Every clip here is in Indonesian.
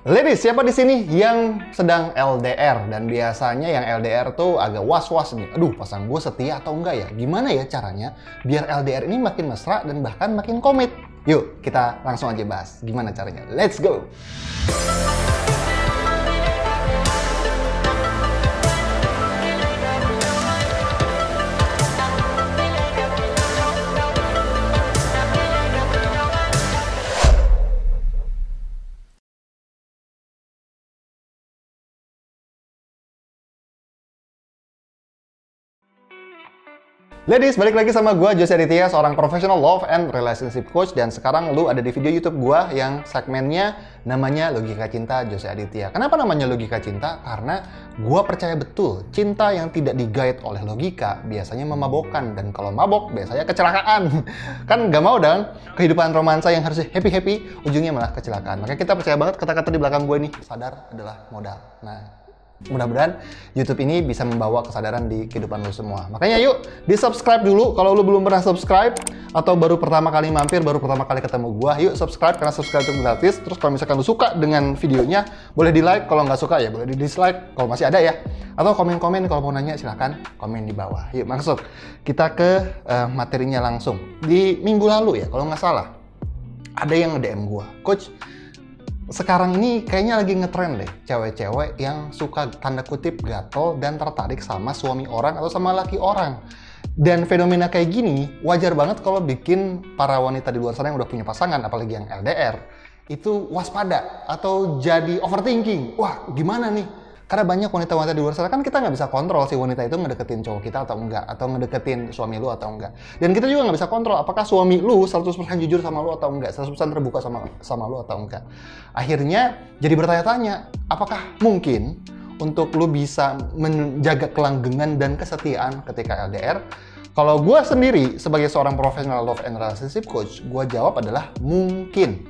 Ladies, siapa di sini yang sedang LDR? Dan biasanya yang LDR tuh agak was-was nih. Aduh, pasang gue setia atau enggak ya? Gimana ya caranya biar LDR ini makin mesra dan bahkan makin komit? Yuk, kita langsung aja bahas gimana caranya. Let's go! Ladies, balik lagi sama gue, Jose Aditya, seorang professional love and relationship coach. Dan sekarang lu ada di video YouTube gue yang segmennya namanya Logika Cinta Jose Aditya. Kenapa namanya Logika Cinta? Karena gue percaya betul, cinta yang tidak di-guide oleh logika biasanya memabokkan. Dan kalau mabok, biasanya kecelakaan. Kan gak mau dong kehidupan romansa yang harusnya happy-happy, ujungnya malah kecelakaan. Makanya kita percaya banget kata-kata di belakang gue nih, sadar adalah modal. Nah, mudah-mudahan YouTube ini bisa membawa kesadaran di kehidupan lo semua. Makanya yuk, di-subscribe dulu kalau lo belum pernah subscribe atau baru pertama kali mampir, baru pertama kali ketemu gua. Yuk subscribe karena subscribe itu gratis. Terus kalau misalkan lo suka dengan videonya, boleh di-like. Kalau nggak suka ya boleh di-dislike kalau masih ada ya. Atau komen-komen kalau mau nanya silahkan komen di bawah. Yuk masuk. Kita ke materinya langsung. Di minggu lalu ya, kalau nggak salah, ada yang nge-DM gua, Coach, sekarang ini kayaknya lagi ngetren deh cewek-cewek yang suka tanda kutip gatel dan tertarik sama suami orang atau sama laki orang. Dan fenomena kayak gini wajar banget kalau bikin para wanita di luar sana yang udah punya pasangan, apalagi yang LDR, itu waspada atau jadi overthinking. Wah, gimana nih? Karena banyak wanita-wanita di luar sana, kan kita nggak bisa kontrol si wanita itu ngedeketin cowok kita atau enggak, atau ngedeketin suami lu atau enggak. Dan kita juga nggak bisa kontrol apakah suami lu 100% jujur sama lu atau enggak, 100% terbuka sama lu atau enggak. Akhirnya jadi bertanya-tanya, apakah mungkin untuk lu bisa menjaga kelanggengan dan kesetiaan ketika LDR? Kalau gue sendiri sebagai seorang professional love and relationship coach, gue jawab adalah mungkin.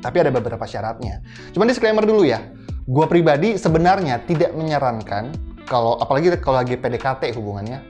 Tapi ada beberapa syaratnya. Cuman disclaimer dulu ya. Gue pribadi sebenarnya tidak menyarankan kalau apalagi kalau lagi PDKT hubungannya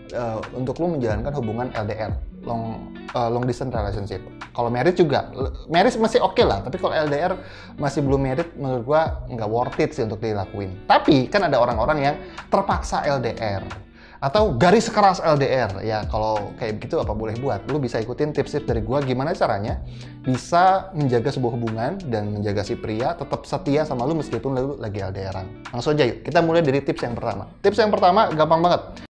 untuk lu menjalankan hubungan LDR, long distance relationship. Kalau married juga, married masih oke lah, tapi kalau LDR masih belum married, menurut gue nggak worth it sih untuk dilakuin. Tapi kan ada orang-orang yang terpaksa LDR atau garis keras LDR. Ya kalau kayak begitu apa boleh buat. Lu bisa ikutin tips-tips dari gua gimana caranya bisa menjaga sebuah hubungan dan menjaga si pria tetap setia sama lu meskipun lu lagi LDRan. Langsung aja yuk, kita mulai dari tips yang pertama. Tips yang pertama gampang banget.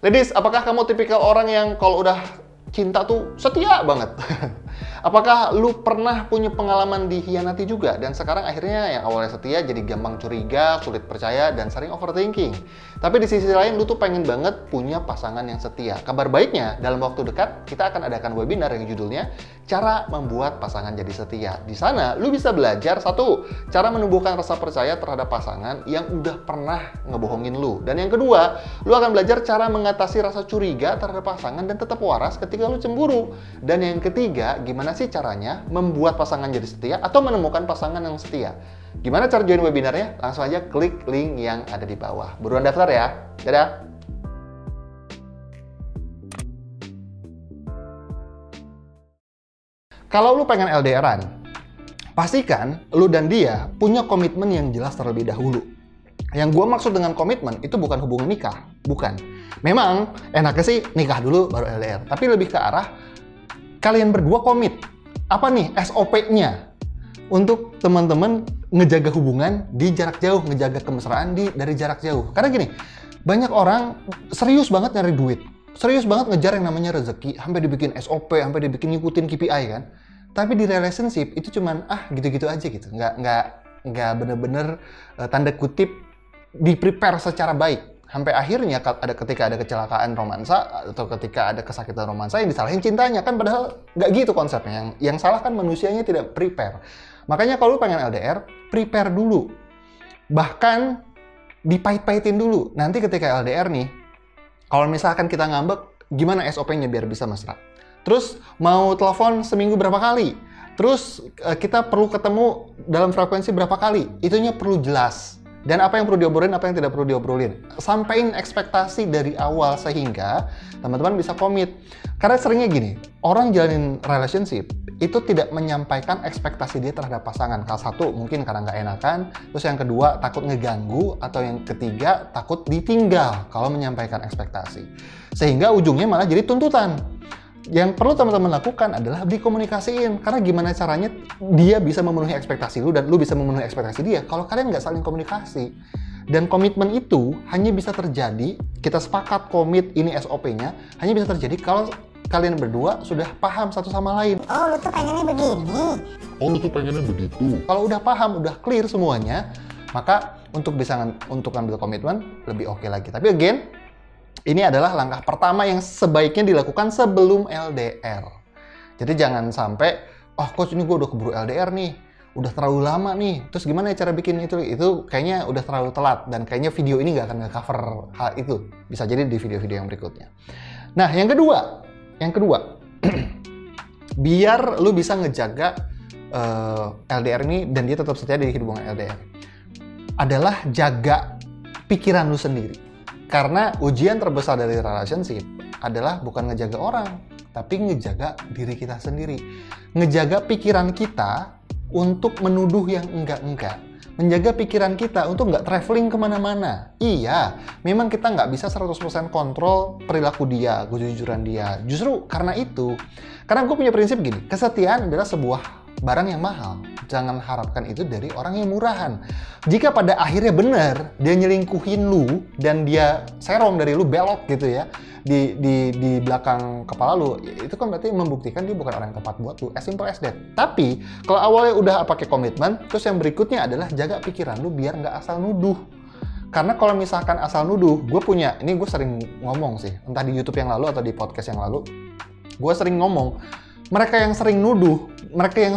Ladies, apakah kamu tipikal orang yang kalau udah cinta tuh setia banget? Apakah lu pernah punya pengalaman dikhianati juga dan sekarang akhirnya yang awalnya setia jadi gampang curiga, sulit percaya, dan sering overthinking? Tapi di sisi lain lu tuh pengen banget punya pasangan yang setia. Kabar baiknya, dalam waktu dekat kita akan adakan webinar yang judulnya Cara Membuat Pasangan Jadi Setia. Di sana lu bisa belajar satu, cara menumbuhkan rasa percaya terhadap pasangan yang udah pernah ngebohongin lu. Dan yang kedua, lu akan belajar cara mengatasi rasa curiga terhadap pasangan dan tetap waras ketika lu cemburu. Dan yang ketiga, gimana sih caranya membuat pasangan jadi setia atau menemukan pasangan yang setia? Gimana cara join webinarnya? Langsung aja klik link yang ada di bawah. Buruan daftar ya. Dadah! Kalau lu pengen LDRan, pastikan lu dan dia punya komitmen yang jelas terlebih dahulu. Yang gue maksud dengan komitmen itu bukan hubungan nikah, bukan. Memang enaknya sih nikah dulu baru LDR, tapi lebih ke arah kalian berdua komit. Apa nih SOP-nya untuk teman-teman ngejaga hubungan di jarak jauh, ngejaga kemesraan dari jarak jauh. Karena gini, banyak orang serius banget nyari duit, serius banget ngejar yang namanya rezeki, sampai dibikin SOP, sampai dibikin ngikutin KPI kan. Tapi di relationship itu cuman gitu-gitu aja gitu, nggak bener-bener tanda kutip di-prepare secara baik. Sampai akhirnya ketika ada kecelakaan romansa atau ketika ada kesakitan romansa yang disalahin cintanya, kan padahal nggak gitu konsepnya. Yang salah kan manusianya tidak prepare. Makanya kalau lu pengen LDR, prepare dulu. Bahkan dipait-paitin dulu. Nanti ketika LDR nih, kalau misalkan kita ngambek, gimana SOP-nya biar bisa mesra? Terus mau telepon seminggu berapa kali? Terus kita perlu ketemu dalam frekuensi berapa kali? Itunya perlu jelas. Dan apa yang perlu diobrolin, apa yang tidak perlu diobrolin. Sampaiin ekspektasi dari awal sehingga teman-teman bisa komit. Karena seringnya gini, orang jalanin relationship itu tidak menyampaikan ekspektasi dia terhadap pasangan. Salah satu mungkin karena nggak enakan, terus yang kedua takut ngeganggu, atau yang ketiga takut ditinggal kalau menyampaikan ekspektasi. Sehingga ujungnya malah jadi tuntutan. Yang perlu teman-teman lakukan adalah dikomunikasiin. Karena gimana caranya dia bisa memenuhi ekspektasi lu dan lu bisa memenuhi ekspektasi dia kalau kalian nggak saling komunikasi. Dan komitmen itu hanya bisa terjadi, kita sepakat komit ini SOP-nya, hanya bisa terjadi kalau kalian berdua sudah paham satu sama lain. Oh, lu tuh pengennya begini. Oh, lu tuh pengennya begitu. Kalau udah paham, udah clear semuanya, maka untuk ambil komitmen lebih oke lagi. Tapi again, ini adalah langkah pertama yang sebaiknya dilakukan sebelum LDR. Jadi jangan sampai, oh coach ini gue udah keburu LDR nih, udah terlalu lama nih, terus gimana ya cara bikin itu? Itu kayaknya udah terlalu telat, dan kayaknya video ini nggak akan nge-cover hal itu. Bisa jadi di video-video yang berikutnya. Nah, yang kedua, biar lu bisa ngejaga LDR ini, dan dia tetap setia di hubungan LDR, adalah jaga pikiran lu sendiri. Karena ujian terbesar dari relationship adalah bukan ngejaga orang, tapi ngejaga diri kita sendiri. Ngejaga pikiran kita untuk menuduh yang enggak-enggak. Menjaga pikiran kita untuk nggak traveling kemana-mana. Iya, memang kita nggak bisa 100% kontrol perilaku dia, kejujuran dia. Justru karena itu, karena gue punya prinsip gini, kesetiaan adalah sebuah barang yang mahal. Jangan harapkan itu dari orang yang murahan. Jika pada akhirnya benar dia nyelingkuhin lu dan dia serong dari lu, belok gitu ya di belakang kepala lu, itu kan berarti membuktikan dia bukan orang yang tepat buat lu. As simple as that. Tapi kalau awalnya udah pakai komitmen, terus yang berikutnya adalah jaga pikiran lu biar nggak asal nuduh. Karena kalau misalkan asal nuduh, ini gue sering ngomong sih, entah di YouTube yang lalu atau di podcast yang lalu, gue sering ngomong, mereka yang sering nuduh, mereka yang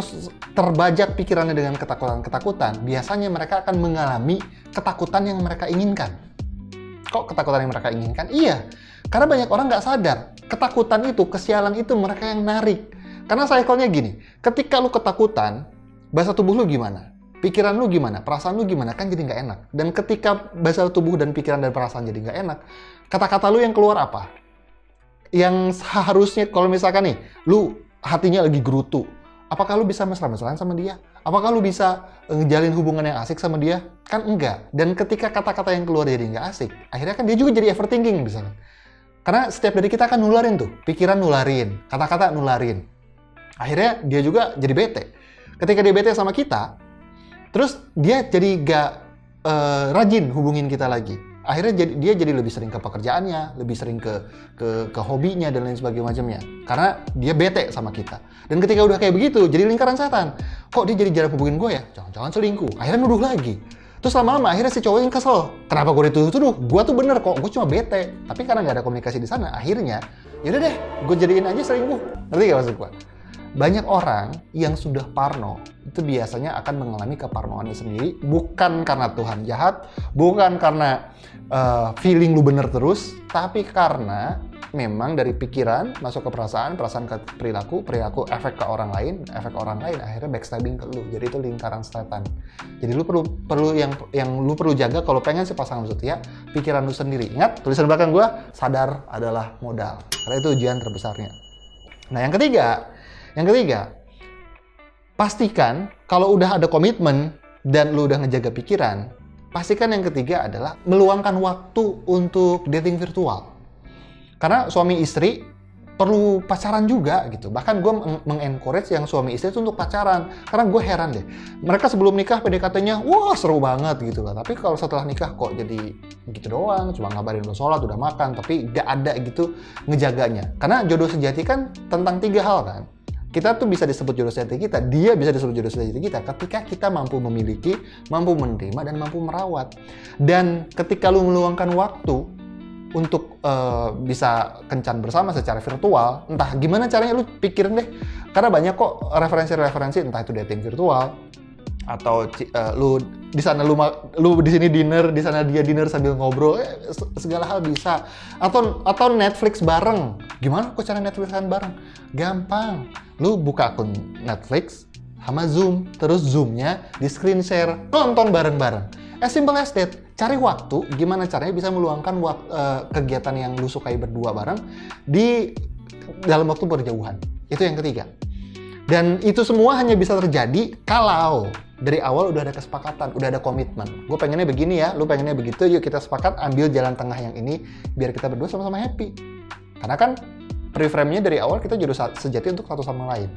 terbajak pikirannya dengan ketakutan-ketakutan, biasanya mereka akan mengalami ketakutan yang mereka inginkan. Kok ketakutan yang mereka inginkan? Iya, karena banyak orang nggak sadar, ketakutan itu, kesialan itu mereka yang narik. Karena cycle-nya gini, ketika lu ketakutan, bahasa tubuh lu gimana? Pikiran lu gimana? Perasaan lu gimana? Kan jadi nggak enak. Dan ketika bahasa tubuh dan pikiran dan perasaan jadi nggak enak, kata-kata lu yang keluar apa? Yang seharusnya kalau misalkan nih, lu hatinya lagi gerutu, apakah lu bisa mesra-mesraan sama dia? Apakah lu bisa ngejalin hubungan yang asik sama dia? Kan enggak. Dan ketika kata-kata yang keluar jadi nggak asik, akhirnya kan dia juga jadi overthinking misalnya. Karena setiap dari kita akan nularin tuh, pikiran nularin, kata-kata nularin. Akhirnya dia juga jadi bete. Ketika dia bete sama kita, terus dia jadi nggak rajin hubungin kita lagi. Akhirnya dia jadi lebih sering ke pekerjaannya, lebih sering ke hobinya dan lain sebagainya macamnya. Karena dia bete sama kita. Dan ketika udah kayak begitu, jadi lingkaran setan. Kok dia jadi jarang hubungin gue ya? Jangan-jangan selingkuh. Akhirnya nuduh lagi. Terus lama-lama akhirnya si cowok yang kesel. Kenapa gue dituduh-tuduh? Gue tuh bener kok, gue cuma bete. Tapi karena nggak ada komunikasi di sana, akhirnya yaudah deh, gue jadiin aja selingkuh. Ngerti gak maksud gue? Banyak orang yang sudah parno itu biasanya akan mengalami keparnoannya sendiri, bukan karena Tuhan jahat, bukan karena feeling lu bener terus, tapi karena memang dari pikiran masuk ke perasaan ke perilaku efek ke orang lain, akhirnya backstabbing ke lu. Jadi itu lingkaran setan. Jadi lu perlu yang lu perlu jaga kalau pengen si pasangan lu setia, pikiran lu sendiri. Ingat tulisan belakang gua, sadar adalah modal. Karena itu ujian terbesarnya. Nah, yang ketiga, pastikan kalau udah ada komitmen dan lu udah ngejaga pikiran, pastikan yang ketiga adalah meluangkan waktu untuk dating virtual. Karena suami istri perlu pacaran juga gitu. Bahkan gue mengencourage yang suami istri itu untuk pacaran. Karena gue heran deh, mereka sebelum nikah PDKT-nya, wah seru banget gitu lah. Tapi kalau setelah nikah kok jadi gitu doang, cuma ngabarin lo sholat, udah makan, tapi gak ada gitu ngejaganya. Karena jodoh sejati kan tentang 3 hal kan. Kita tuh bisa disebut jodoh sejati kita, dia bisa disebut jodoh sejati kita ketika kita mampu memiliki, mampu menerima, dan mampu merawat. Dan ketika lu meluangkan waktu untuk bisa kencan bersama secara virtual, entah gimana caranya lu pikirin deh. Karena banyak kok referensi-referensi, entah itu dating virtual, atau lu di sana lu di sini dinner, di sana dia dinner sambil ngobrol, segala hal bisa. Atau Netflix bareng. Gimana kok cara Netflix-an bareng? Gampang. Lu buka akun Netflix sama Zoom, terus Zoom-nya di screen share, nonton bareng-bareng. As simple as that. Cari waktu, gimana caranya bisa meluangkan kegiatan yang lu sukai berdua bareng di dalam waktu berjauhan. Itu yang ketiga. Dan itu semua hanya bisa terjadi kalau dari awal udah ada kesepakatan, udah ada komitmen. Gue pengennya begini ya, lu pengennya begitu, yuk kita sepakat ambil jalan tengah yang ini biar kita berdua sama-sama happy. Karena kan pre-frame-nya dari awal kita jodoh sejati untuk satu sama lain.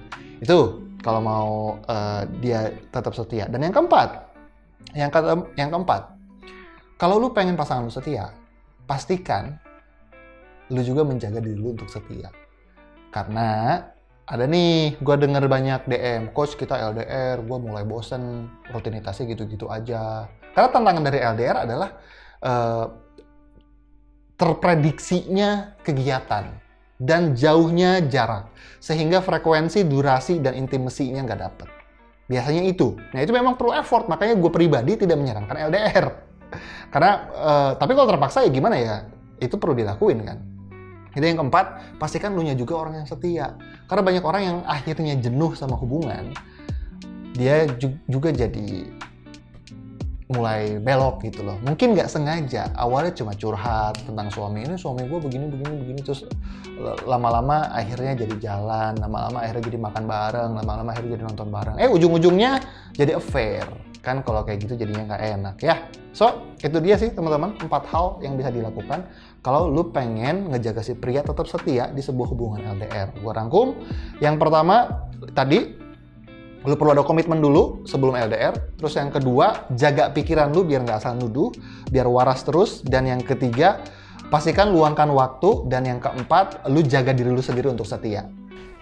Itu kalau mau dia tetap setia. Dan yang keempat, kalau lu pengen pasangan lu setia, pastikan lu juga menjaga diri lu untuk setia. Karena ada nih, gue denger banyak DM, coach kita LDR, gue mulai bosen, rutinitasnya gitu-gitu aja. Karena tantangan dari LDR adalah terprediksinya kegiatan dan jauhnya jarak, sehingga frekuensi, durasi, dan intimasinya nggak dapet. Biasanya itu. Nah itu memang perlu effort, makanya gue pribadi tidak menyarankan LDR. Karena, tapi kalau terpaksa ya gimana ya, itu perlu dilakuin kan. Itu yang keempat, pastikan lu nya juga orang yang setia. Karena banyak orang yang akhirnya jenuh sama hubungan, dia juga jadi mulai belok gitu loh. Mungkin nggak sengaja, awalnya cuma curhat tentang suami gue begini, terus lama-lama akhirnya jadi jalan, lama-lama akhirnya jadi makan bareng, lama-lama akhirnya jadi nonton bareng. Ujung-ujungnya jadi affair. Kan kalau kayak gitu jadinya nggak enak ya. So, itu dia sih teman-teman, 4 hal yang bisa dilakukan kalau lu pengen ngejaga si pria tetap setia di sebuah hubungan LDR. Gua rangkum, yang pertama tadi, lu perlu ada komitmen dulu sebelum LDR. Terus yang kedua, jaga pikiran lu biar nggak asal nuduh, biar waras terus. Dan yang ketiga, pastikan luangkan waktu. Dan yang keempat, lu jaga diri lu sendiri untuk setia.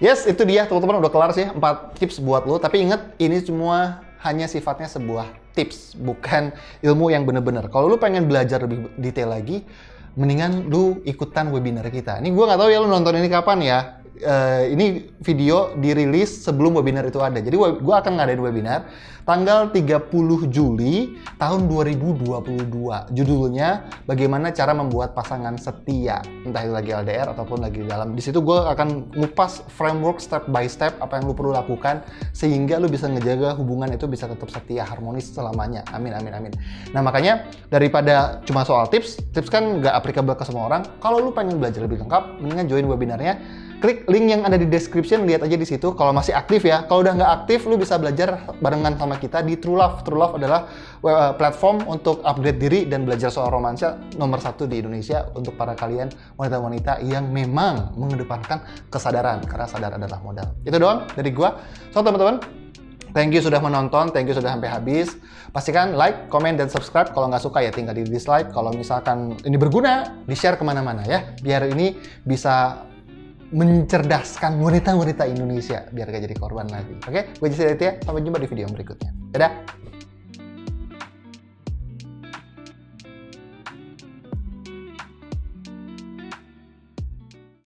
Yes, itu dia teman-teman, udah kelar sih 4 tips buat lu. Tapi inget, ini semua hanya sifatnya sebuah tips, bukan ilmu yang bener-bener. Kalau lu pengen belajar lebih detail lagi, mendingan lu ikutan webinar kita. Ini gue nggak tahu ya lu nonton ini kapan ya. Ini video dirilis sebelum webinar itu ada. Jadi gue akan ngadain webinar tanggal 30 Juli tahun 2022. Judulnya bagaimana cara membuat pasangan setia, entah itu lagi LDR ataupun lagi dalam. Di situ gue akan ngupas framework step by step apa yang lu perlu lakukan sehingga lu bisa ngejaga hubungan itu bisa tetap setia, harmonis selamanya. Amin, amin, amin. Nah makanya daripada cuma soal tips kan nggak applicable ke semua orang. Kalau lu pengen belajar lebih lengkap, mendingan join webinarnya. Klik link yang ada di description, lihat aja di situ. Kalau masih aktif ya, kalau udah nggak aktif, lu bisa belajar barengan sama kita di True Love. True Love adalah platform untuk upgrade diri dan belajar soal romansa nomor 1 di Indonesia untuk para kalian wanita-wanita yang memang mengedepankan kesadaran, karena sadar adalah modal. Itu doang dari gua. So teman-teman, thank you sudah menonton, thank you sudah sampai habis. Pastikan like, comment, dan subscribe. Kalau nggak suka ya tinggal di dislike. Kalau misalkan ini berguna, di-share kemana-mana ya. Biar ini bisa mencerdaskan wanita-wanita Indonesia biar gak jadi korban lagi. Oke, gue Jesse Aditya, sampai jumpa di video berikutnya. Dadah!